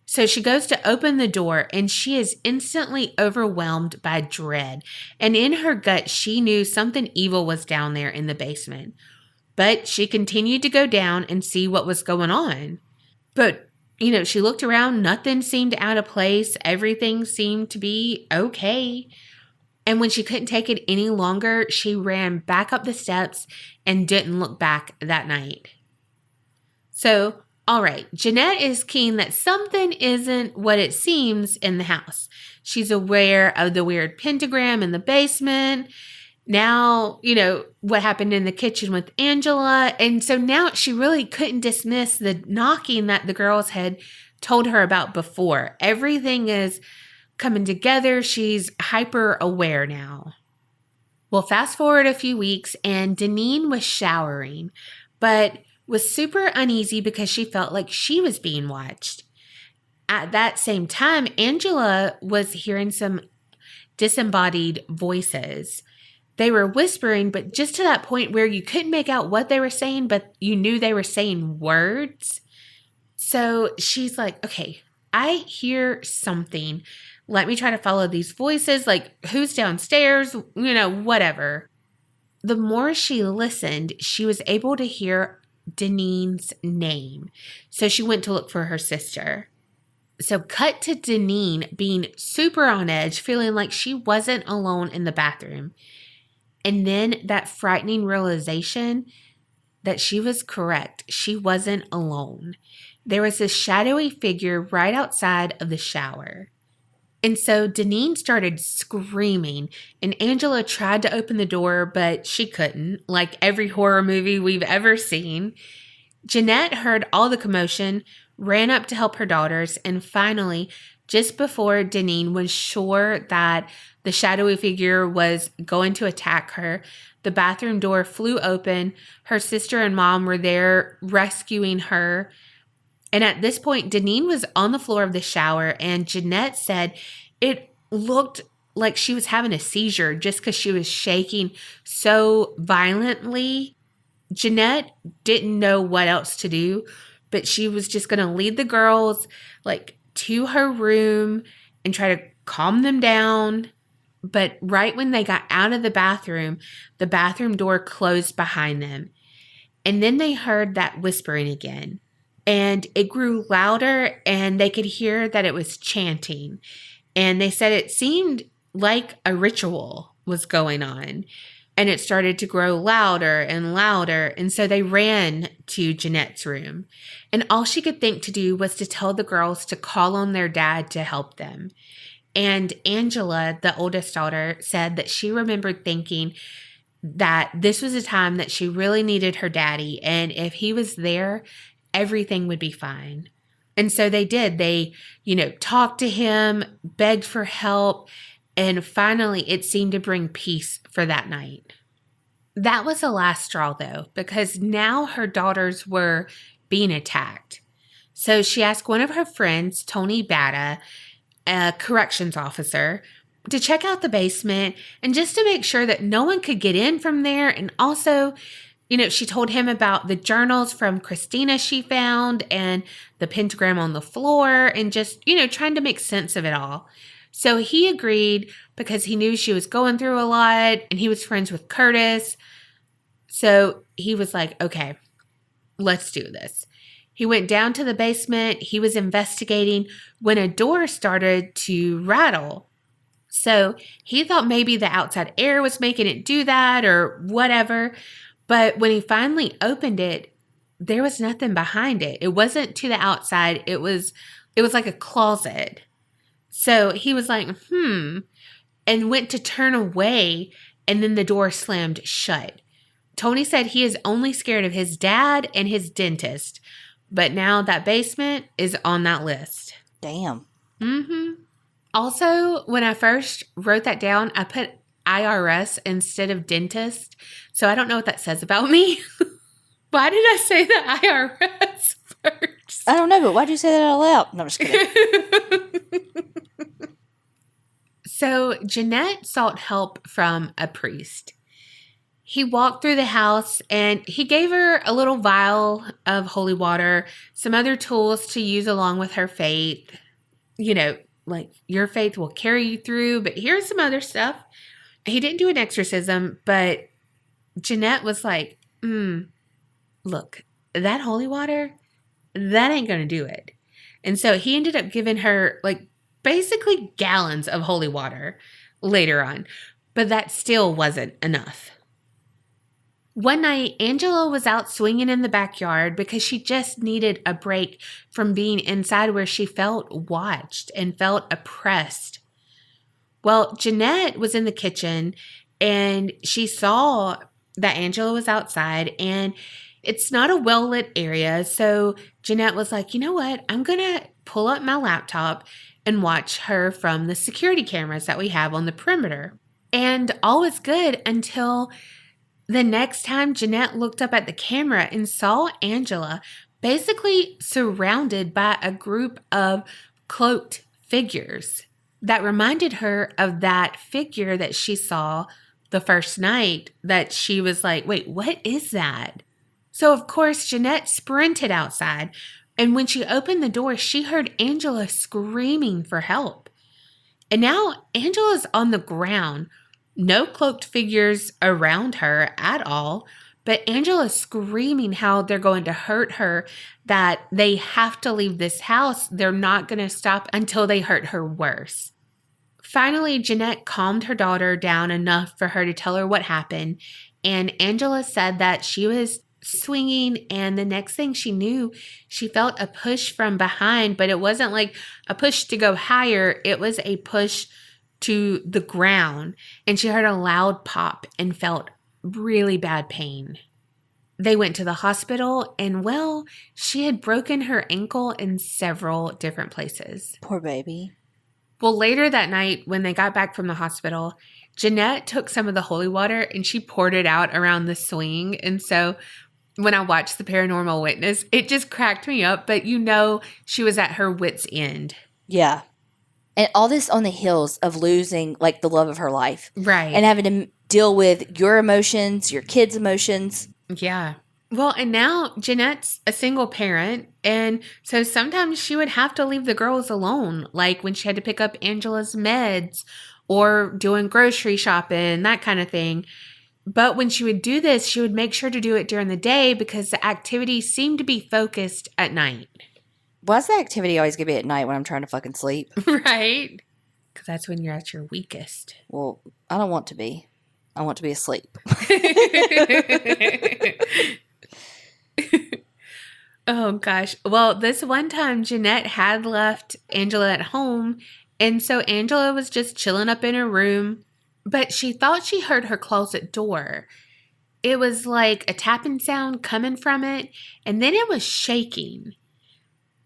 So she goes to open the door and she is instantly overwhelmed by dread. And in her gut, she knew something evil was down there in the basement. But she continued to go down and see what was going on. But you know, she looked around, nothing seemed out of place. Everything seemed to be okay. And when she couldn't take it any longer, she ran back up the steps and didn't look back that night. So, all right, Jeanette is keen that something isn't what it seems in the house. She's aware of the weird pentagram in the basement. Now, you know, what happened in the kitchen with Angela. And so now she really couldn't dismiss the knocking that the girls had told her about before. Everything is coming together. She's hyper aware now. Well, fast forward a few weeks and Deneen was showering, but was super uneasy because she felt like she was being watched. At that same time, Angela was hearing some disembodied voices. They were whispering, but just to that point where you couldn't make out what they were saying, but you knew they were saying words. So she's like, okay, I hear something. Let me try to follow these voices. Like, who's downstairs? You know, whatever. The more she listened, she was able to hear Deneen's name. So she went to look for her sister. So cut to Deneen being super on edge, feeling like she wasn't alone in the bathroom. And then that frightening realization that she was correct. She wasn't alone. There was this shadowy figure right outside of the shower. And so Deneen started screaming, and Angela tried to open the door, but she couldn't, like every horror movie we've ever seen. Jeanette heard all the commotion, ran up to help her daughters, and finally, just before Deneen was sure that the shadowy figure was going to attack her, the bathroom door flew open. Her sister and mom were there rescuing her. And at this point, Deneen was on the floor of the shower, and Jeanette said it looked like she was having a seizure just because she was shaking so violently. Jeanette didn't know what else to do, but she was just going to lead the girls like to her room and try to calm them down. But right when they got out of the bathroom door closed behind them. And then they heard that whispering again. And it grew louder, and they could hear that it was chanting. And they said it seemed like a ritual was going on. And it started to grow louder and louder. And so they ran to Jeanette's room. And all she could think to do was to tell the girls to call on their dad to help them. And Angela, the oldest daughter, said that she remembered thinking that this was a time that she really needed her daddy. And if he was there, everything would be fine. And so they did. They, talked to him, begged for help. And finally, it seemed to bring peace for that night. That was the last straw, though, because now her daughters were being attacked. So she asked one of her friends, Tony Bada, a corrections officer, to check out the basement and just to make sure that no one could get in from there. And also, she told him about the journals from Christina she found and the pentagram on the floor and just, trying to make sense of it all. So he agreed because he knew she was going through a lot and he was friends with Curtis. So he was like, okay, let's do this. He went down to the basement. He was investigating when a door started to rattle. So he thought maybe the outside air was making it do that or whatever. But when he finally opened it, there was nothing behind it. It wasn't to the outside. It was like a closet. So he was like, and went to turn away, and then the door slammed shut. Tony said he is only scared of his dad and his dentist, but now that basement is on that list. Damn. Also, when I first wrote that down, I put IRS instead of dentist, so I don't know what that says about me. Why did I say the IRS first? I don't know, but why did you say that out loud? No, I'm just kidding. So Jeanette sought help from a priest. He walked through the house and he gave her a little vial of holy water, some other tools to use along with her faith. Like your faith will carry you through, but here's some other stuff. He didn't do an exorcism, but Jeanette was like, look, that holy water, that ain't going to do it. And so he ended up giving her like basically gallons of holy water later on, but that still wasn't enough. One night, Angela was out swinging in the backyard because she just needed a break from being inside where she felt watched and felt oppressed. Well, Jeanette was in the kitchen and she saw that Angela was outside and it's not a well-lit area. So Jeanette was like, you know what? I'm going to pull up my laptop and watch her from the security cameras that we have on the perimeter. And all was good until the next time Jeanette looked up at the camera and saw Angela basically surrounded by a group of cloaked figures that reminded her of that figure that she saw the first night that she was like, wait, what is that? So, of course, Jeanette sprinted outside, and when she opened the door, she heard Angela screaming for help. And now Angela's on the ground. No cloaked figures around her at all, but Angela's screaming how they're going to hurt her, that they have to leave this house. They're not going to stop until they hurt her worse. Finally, Jeanette calmed her daughter down enough for her to tell her what happened, and Angela said that she was swinging, and the next thing she knew, she felt a push from behind, but it wasn't like a push to go higher. It was a push to the ground, and she heard a loud pop and felt really bad pain. They went to the hospital, and well, she had broken her ankle in several different places. Poor baby. Well, later that night, when they got back from the hospital, Jeanette took some of the holy water and she poured it out around the swing. And so when I watched The Paranormal Witness, it just cracked me up, but she was at her wit's end. Yeah. And all this on the heels of losing, like, the love of her life. Right. And having to deal with your emotions, your kids' emotions. Yeah. Well, and now Jeanette's a single parent, and so sometimes she would have to leave the girls alone, like when she had to pick up Angela's meds or doing grocery shopping, that kind of thing. But when she would do this, she would make sure to do it during the day because the activities seemed to be focused at night. Why's the activity always going to be at night when I'm trying to fucking sleep? Right? Because that's when you're at your weakest. Well, I don't want to be. I want to be asleep. Oh, gosh. Well, this one time, Jeanette had left Angela at home, and so Angela was just chilling up in her room, but she thought she heard her closet door. It was like a tapping sound coming from it, and then it was shaking.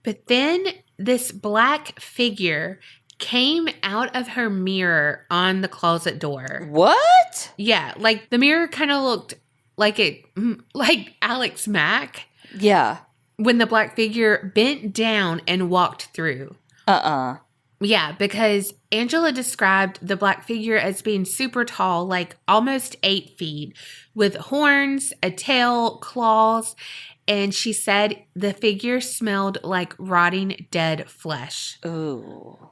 But then this black figure came out of her mirror on the closet door. What? Yeah, like the mirror kind of looked like like Alex Mack. Yeah. When the black figure bent down and walked through. Yeah, because Angela described the black figure as being super tall, like almost 8 feet, with horns, a tail, claws, and she said the figure smelled like rotting dead flesh. Ooh.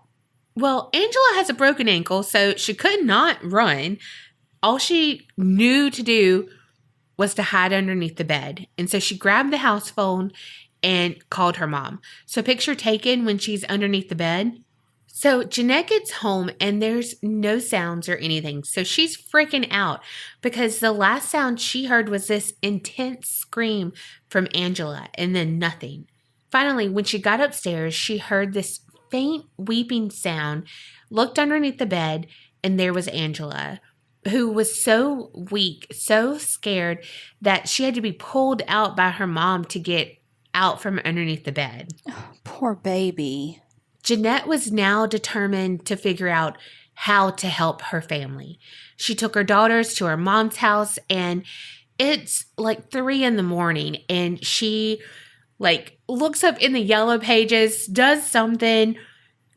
Well, Angela has a broken ankle, so she could not run. All she knew to do was to hide underneath the bed. And so she grabbed the house phone and called her mom. So picture taken when she's underneath the bed. So Jeanette gets home and there's no sounds or anything. So she's freaking out because the last sound she heard was this intense scream from Angela and then nothing. Finally, when she got upstairs, she heard this faint weeping sound, looked underneath the bed, and there was Angela, who was so weak, so scared that she had to be pulled out by her mom to get out from underneath the bed. Oh, poor baby. Jeanette was now determined to figure out how to help her family. She took her daughters to her mom's house, and it's like 3 a.m, and she looks up in the yellow pages, does something,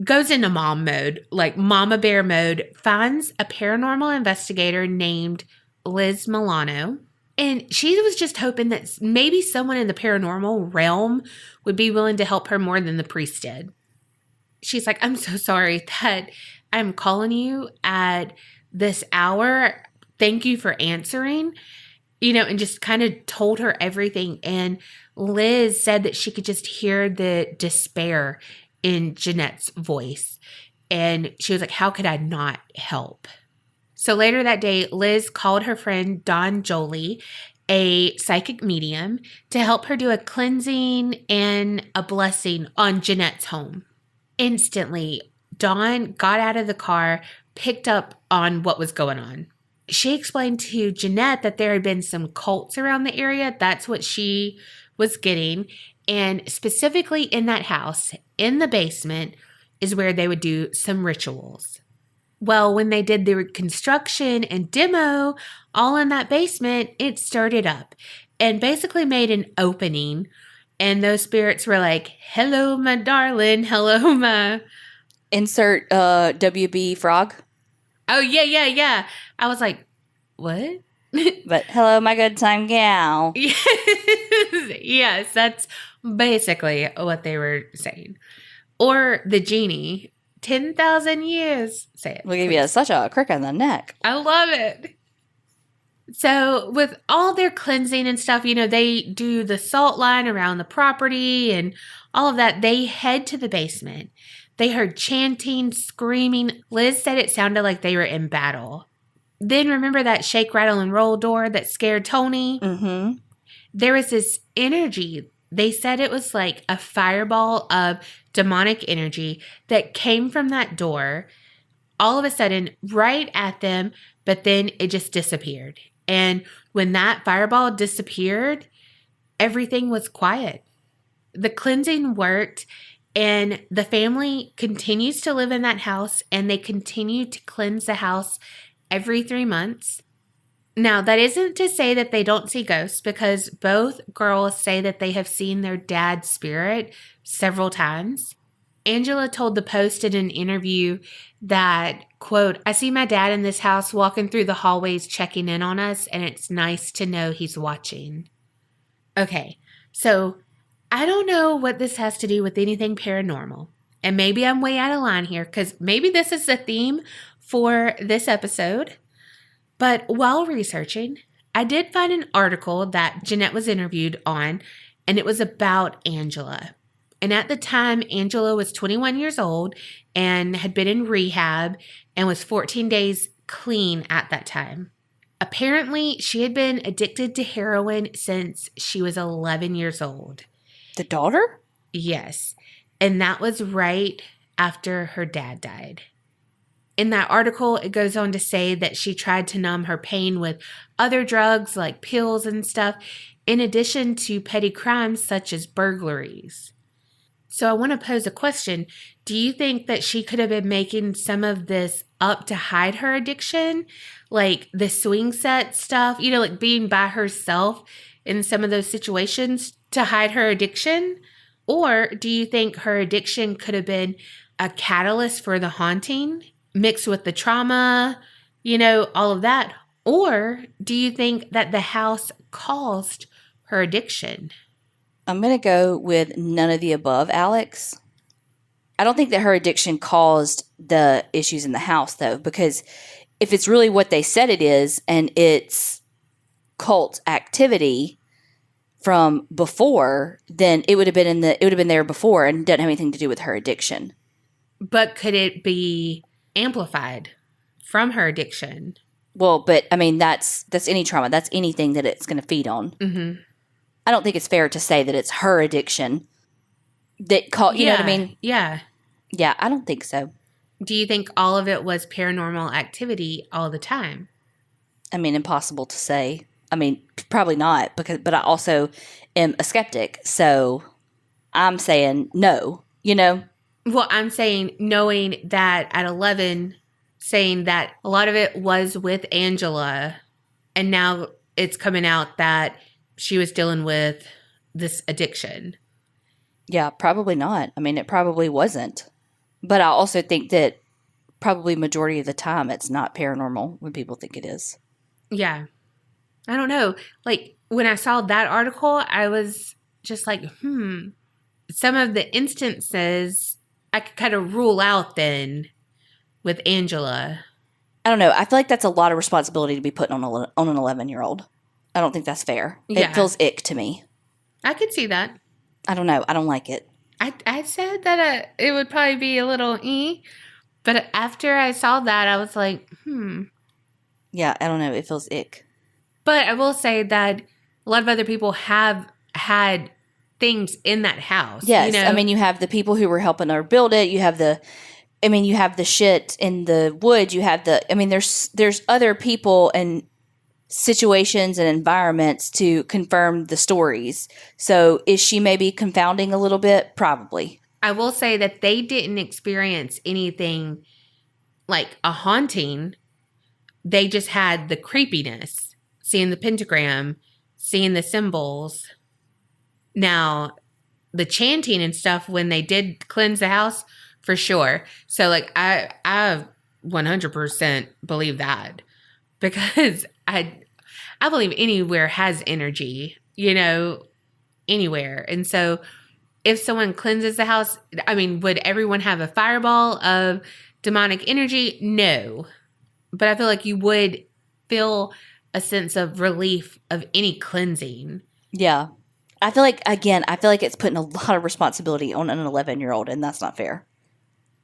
goes into mom mode, like mama bear mode, finds a paranormal investigator named Liz Milano. And she was just hoping that maybe someone in the paranormal realm would be willing to help her more than the priest did. She's like, I'm so sorry that I'm calling you at this hour. Thank you for answering, and just kind of told her everything. And Liz said that she could just hear the despair in Jeanette's voice. And she was like, how could I not help? So later that day, Liz called her friend Dawn Jolie, a psychic medium, to help her do a cleansing and a blessing on Jeanette's home. Instantly, Dawn got out of the car, picked up on what was going on. She explained to Jeanette that there had been some cults around the area. That's what she was getting. And specifically in that house, in the basement, is where they would do some rituals. Well, when they did the construction and demo all in that basement, it stirred it up and basically made an opening. And those spirits were like, hello, my darling. Hello, my... Insert WB frog. Oh, yeah. I was like, what? But hello, my good time gal. Yes, that's basically what they were saying. Or the genie, 10,000 years. Say it. We'll give you such a crick in the neck. I love it. So with all their cleansing and stuff, they do the salt line around the property and all of that. They head to the basement. They heard chanting, screaming. Liz said it sounded like they were in battle. Then remember that shake, rattle, and roll door that scared Tony? Mm-hmm. There was this energy. They said it was like a fireball of demonic energy that came from that door all of a sudden right at them, but then it just disappeared. And when that fireball disappeared, everything was quiet. The cleansing worked, and the family continues to live in that house, and they continue to cleanse the house every 3 months. Now, that isn't to say that they don't see ghosts, because both girls say that they have seen their dad's spirit several times. Angela told the Post in an interview that, quote, "I see my dad in this house walking through the hallways checking in on us, and it's nice to know he's watching." Okay, so I don't know what this has to do with anything paranormal. And maybe I'm way out of line here because maybe this is the theme for this episode. But while researching, I did find an article that Jeanette was interviewed on, and it was about Angela. And at the time, Angela was 21 years old and had been in rehab and was 14 days clean at that time. Apparently, she had been addicted to heroin since she was 11 years old. The daughter? Yes. And that was right after her dad died. In that article, it goes on to say that she tried to numb her pain with other drugs like pills and stuff, in addition to petty crimes such as burglaries. So I want to pose a question. Do you think that she could have been making some of this up to hide her addiction? Like the swing set stuff, like being by herself in some of those situations to hide her addiction? Or do you think her addiction could have been a catalyst for the haunting mixed with the trauma, all of that? Or do you think that the house caused her addiction? I'm going to go with none of the above, Alex. I don't think that her addiction caused the issues in the house, though, because if it's really what they said it is and it's cult activity from before, then it would have been there before and doesn't have anything to do with her addiction. But could it be amplified from her addiction? Well, but I mean, that's any trauma. That's anything that it's going to feed on. Mm-hmm. I don't think it's fair to say that it's her addiction that called, you know what I mean? Yeah. Yeah, I don't think so. Do you think all of it was paranormal activity all the time? I mean, impossible to say. I mean, probably not, but I also am a skeptic. So I'm saying no, Well, I'm saying knowing that at 11, saying that a lot of it was with Angela, and now it's coming out that she was dealing with this addiction. Yeah, probably not. I mean, it probably wasn't. But I also think that probably majority of the time it's not paranormal when people think it is. Yeah. I don't know. Like, when I saw that article, I was just like, Some of the instances I could kind of rule out then with Angela. I don't know. I feel like that's a lot of responsibility to be put on an 11-year-old. I don't think that's fair. Yeah. It feels ick to me. I could see that. I don't know. I don't like it. I said that it would probably be a little but after I saw that, I was like, Yeah, I don't know. It feels ick. But I will say that a lot of other people have had things in that house. Yes. I mean, you have the people who were helping her build it. You have the shit in the woods. You have there's other people and situations and environments to confirm the stories. So is she maybe confounding a little bit? Probably. I will say that they didn't experience anything like a haunting. They just had the creepiness, seeing the pentagram, seeing the symbols. Now, the chanting and stuff, when they did cleanse the house, for sure. So, like, I 100% believe that, because I believe anywhere has energy, anywhere. And so if someone cleanses the house, I mean, would everyone have a fireball of demonic energy? No. But I feel like you would feel a sense of relief of any cleansing. Yeah. I feel like it's putting a lot of responsibility on an 11-year-old, and that's not fair.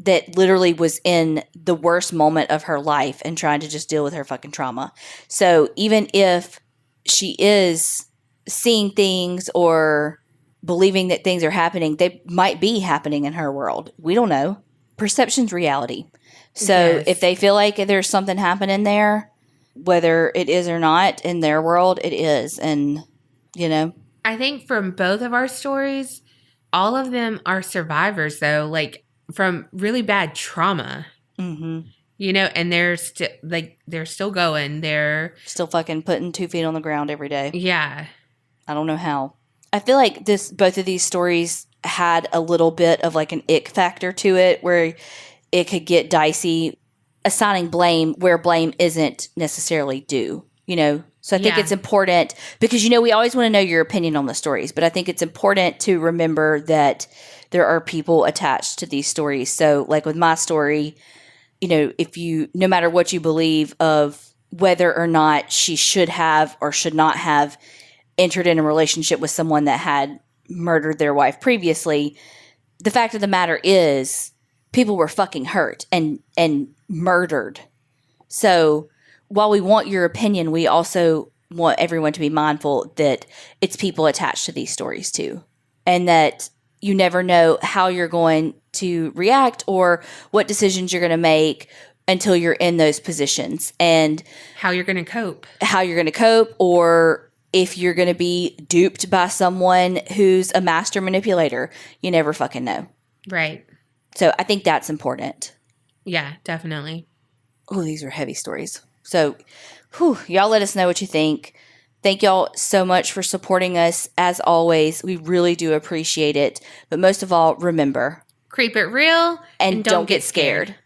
That literally was in the worst moment of her life and trying to just deal with her fucking trauma. So even if she is seeing things or believing that things are happening, they might be happening in her world. We don't know. Perception's reality. So Yes. If they feel like there's something happening there, whether it is or not, in their world, it is. And, I think from both of our stories, all of them are survivors, though, like from really bad trauma. Mm-hmm. And they're still going. They're still fucking putting 2 feet on the ground every day. Yeah. I don't know how. I feel like both of these stories had a little bit of like an ick factor to it where it could get dicey assigning blame where blame isn't necessarily due, you know? So I think it's important because, you know, we always want to know your opinion on the stories, but I think it's important to remember that there are people attached to these stories. So like with my story, you know, no matter what you believe of whether or not she should have or should not have entered in a relationship with someone that had murdered their wife previously, the fact of the matter is people were fucking hurt and murdered. So while we want your opinion, we also want everyone to be mindful that it's people attached to these stories too. And that you never know how you're going to react or what decisions you're going to make until you're in those positions. And how you're going to cope. Or if you're going to be duped by someone who's a master manipulator. You never fucking know. Right. So I think that's important. Yeah, definitely. Oh, these are heavy stories. So, y'all let us know what you think. Thank y'all so much for supporting us. As always, we really do appreciate it. But most of all, remember. Creep it real and don't get scared.